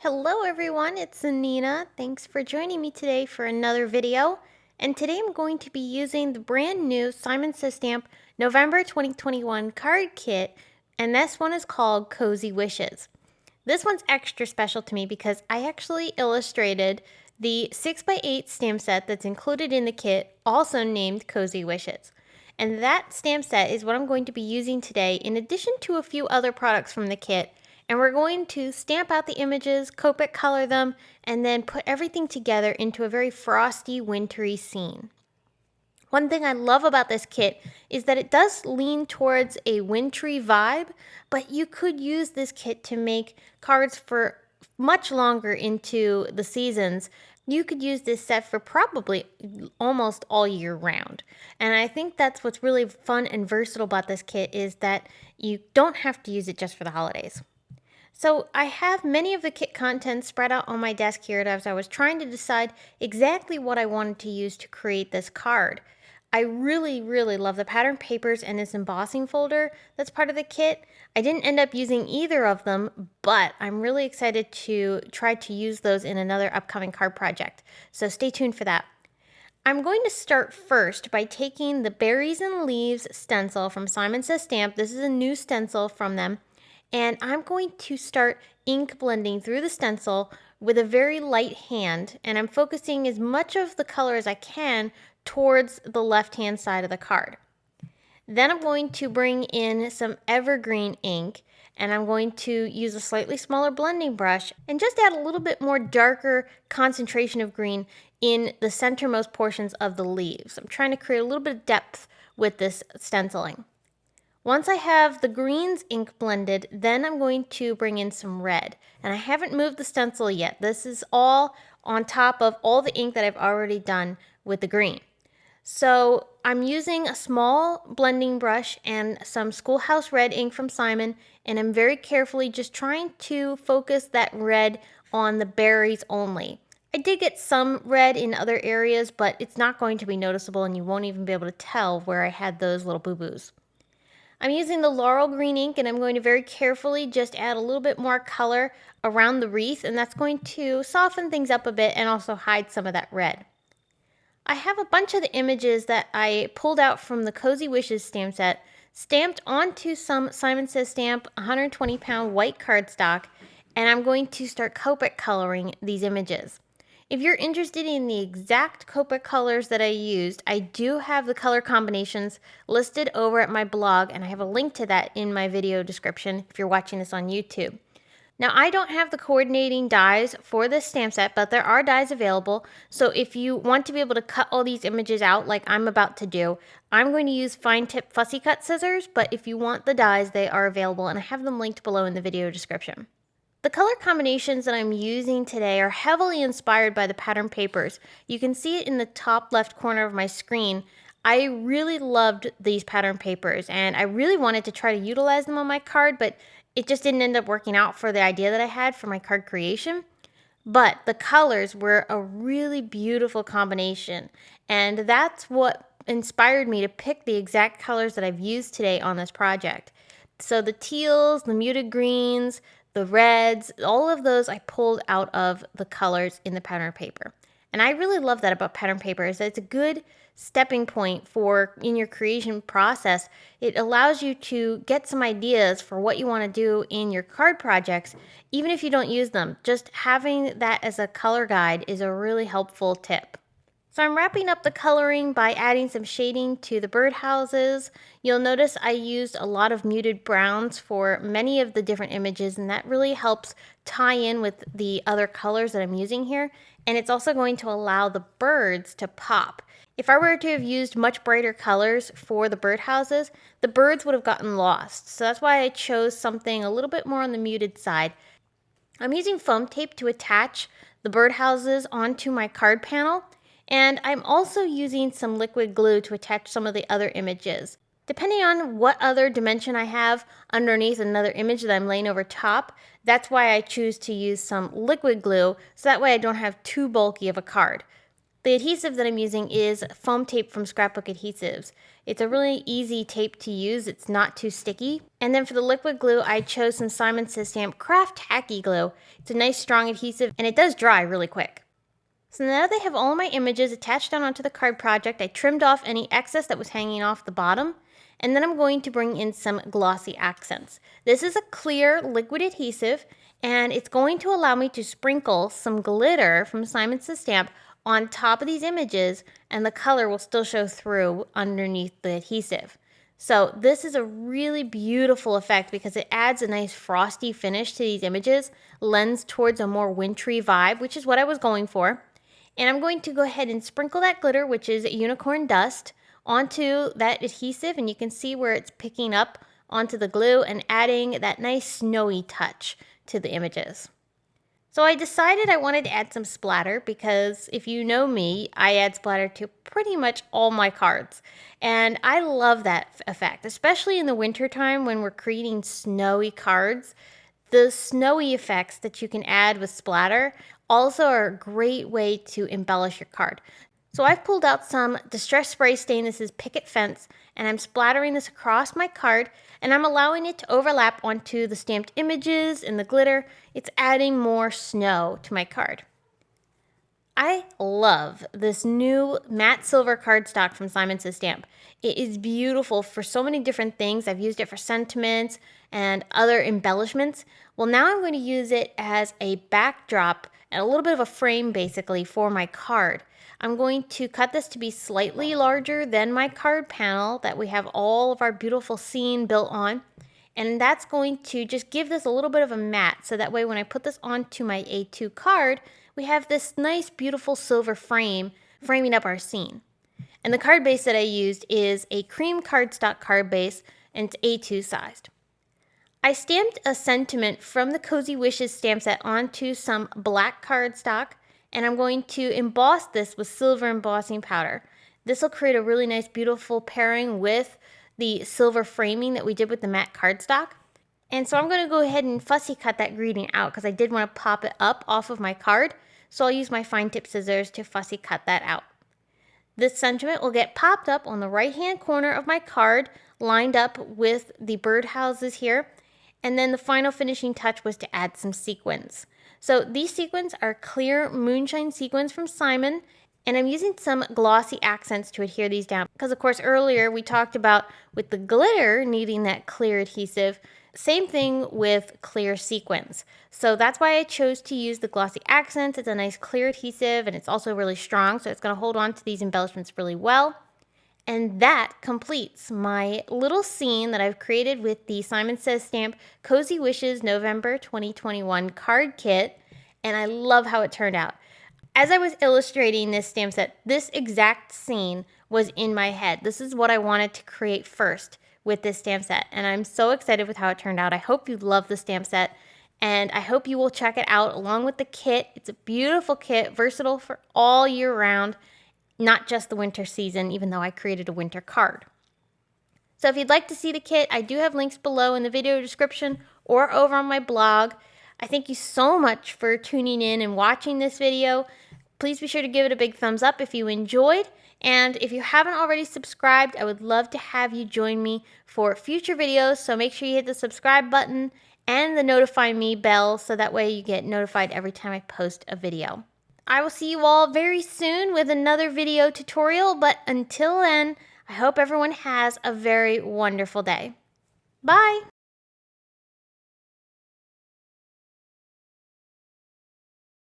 Hello everyone, it's Nina. Thanks for joining me today for another video. And today I'm going to be using the brand new Simon Says Stamp November 2021 card kit, and this one is called Cozy Wishes. This one's extra special to me because I actually illustrated the 6x8 stamp set that's included in the kit, also named Cozy Wishes. And that stamp set is what I'm going to be using today in addition to a few other products from the kit. And we're going to stamp out the images, Copic color them, and then put everything together into a very frosty, wintry scene. One thing I love about this kit is that it does lean towards a wintry vibe, but you could use this kit to make cards for much longer into the seasons. You could use this set for probably almost all year round. And I think that's what's really fun and versatile about this kit is that you don't have to use it just for the holidays. So I have many of the kit contents spread out on my desk here as I was trying to decide exactly what I wanted to use to create this card. I really love the pattern papers and this embossing folder that's part of the kit. I didn't end up using either of them, but I'm really excited to try to use those in another upcoming card project. So stay tuned for that. I'm going to start first by taking the Berries and Leaves stencil from Simon Says Stamp. This is a new stencil from them. And I'm going to start ink blending through the stencil with a very light hand, and I'm focusing as much of the color as I can towards the left-hand side of the card. Then I'm going to bring in some evergreen ink, and I'm going to use a slightly smaller blending brush and just add a little bit more darker concentration of green in the centermost portions of the leaves. I'm trying to create a little bit of depth with this stenciling. Once I have the greens ink blended, then I'm going to bring in some red. And I haven't moved the stencil yet. This is all on top of all the ink that I've already done with the green. So I'm using a small blending brush and some Schoolhouse Red ink from Simon, and I'm very carefully just trying to focus that red on the berries only. I did get some red in other areas, but it's not going to be noticeable and you won't even be able to tell where I had those little boo-boos. I'm using the Laurel green ink, and I'm going to very carefully just add a little bit more color around the wreath, and that's going to soften things up a bit and also hide some of that red. I have a bunch of the images that I pulled out from the Cozy Wishes stamp set stamped onto some Simon Says Stamp 120-pound white cardstock, and I'm going to start Copic coloring these images. If you're interested in the exact Copic colors that I used, I do have the color combinations listed over at my blog, and I have a link to that in my video description if you're watching this on YouTube. Now, I don't have the coordinating dies for this stamp set, but there are dies available, so if you want to be able to cut all these images out like I'm about to do, I'm going to use fine tip fussy cut scissors, but if you want the dies, they are available, and I have them linked below in the video description. The color combinations that I'm using today are heavily inspired by the pattern papers. You can see it in the top left corner of my screen. I really loved these pattern papers, and I really wanted to try to utilize them on my card, but it just didn't end up working out for the idea that I had for my card creation. But the colors were a really beautiful combination, and that's what inspired me to pick the exact colors that I've used today on this project. So the teals, the muted greens, the reds, all of those I pulled out of the colors in the pattern paper. And I really love that about pattern paper is that it's a good stepping point for in your creation process. It allows you to get some ideas for what you want to do in your card projects, even if you don't use them. Just having that as a color guide is a really helpful tip. So I'm wrapping up the coloring by adding some shading to the birdhouses. You'll notice I used a lot of muted browns for many of the different images, and that really helps tie in with the other colors that I'm using here. And it's also going to allow the birds to pop. If I were to have used much brighter colors for the birdhouses, the birds would have gotten lost. So that's why I chose something a little bit more on the muted side. I'm using foam tape to attach the birdhouses onto my card panel. And I'm also using some liquid glue to attach some of the other images. Depending on what other dimension I have underneath another image that I'm laying over top, that's why I choose to use some liquid glue, so that way I don't have too bulky of a card. The adhesive that I'm using is foam tape from Scrapbook Adhesives. It's a really easy tape to use. It's not too sticky. And then for the liquid glue, I chose some Simon Says Stamp Craft Tacky Glue. It's a nice strong adhesive and it does dry really quick. So now that I have all my images attached down onto the card project, I trimmed off any excess that was hanging off the bottom. And then I'm going to bring in some glossy accents. This is a clear liquid adhesive and it's going to allow me to sprinkle some glitter from Simon Says Stamp on top of these images, and the color will still show through underneath the adhesive. So this is a really beautiful effect because it adds a nice frosty finish to these images, lends towards a more wintry vibe, which is what I was going for. And I'm going to go ahead and sprinkle that glitter, which is unicorn dust, onto that adhesive, and you can see where it's picking up onto the glue and adding that nice snowy touch to the images. So I decided I wanted to add some splatter because if you know me, I add splatter to pretty much all my cards. And I love that effect, especially in the winter time when we're creating snowy cards. The snowy effects that you can add with splatter also are a great way to embellish your card. So I've pulled out some Distress Spray Stain. This is Picket Fence, and I'm splattering this across my card, and I'm allowing it to overlap onto the stamped images and the glitter. It's adding more snow to my card. I love this new matte silver cardstock from Simon Says Stamp. It is beautiful for so many different things. I've used it for sentiments and other embellishments. Well, now I'm going to use it as a backdrop and a little bit of a frame basically for my card. I'm going to cut this to be slightly larger than my card panel that we have all of our beautiful scene built on. And that's going to just give this a little bit of a matte, so that way when I put this onto my A2 card, we have this nice beautiful silver frame framing up our scene. And the card base that I used is a cream cardstock card base, and it's A2 sized. I stamped a sentiment from the Cozy Wishes stamp set onto some black cardstock, and I'm going to emboss this with silver embossing powder. This will create a really nice beautiful pairing with the silver framing that we did with the matte cardstock. And so I'm going to go ahead and fussy cut that greeting out because I did want to pop it up off of my card. So I'll use my fine tip scissors to fussy cut that out. This sentiment will get popped up on the right hand corner of my card, lined up with the birdhouses here. And then the final finishing touch was to add some sequins. So these sequins are clear moonshine sequins from Simon, and I'm using some glossy accents to adhere these down because of course earlier we talked about with the glitter needing that clear adhesive. Same thing with clear sequins. So that's why I chose to use the glossy accents. It's a nice clear adhesive and it's also really strong, so it's going to hold on to these embellishments really well. And that completes my little scene that I've created with the Simon Says Stamp Cozy Wishes November 2021 card kit, and I love how it turned out. As I was illustrating this stamp set, this exact scene was in my head. This is what I wanted to create first with this stamp set, and I'm so excited with how it turned out. I hope you love the stamp set, and I hope you will check it out along with the kit. It's a beautiful kit, versatile for all year round, not just the winter season, even though I created a winter card. So if you'd like to see the kit, I do have links below in the video description or over on my blog. I thank you so much for tuning in and watching this video. Please be sure to give it a big thumbs up if you enjoyed. And if you haven't already subscribed, I would love to have you join me for future videos. So make sure you hit the subscribe button and the notify me bell so that way you get notified every time I post a video. I will see you all very soon with another video tutorial, but until then, I hope everyone has a very wonderful day. Bye!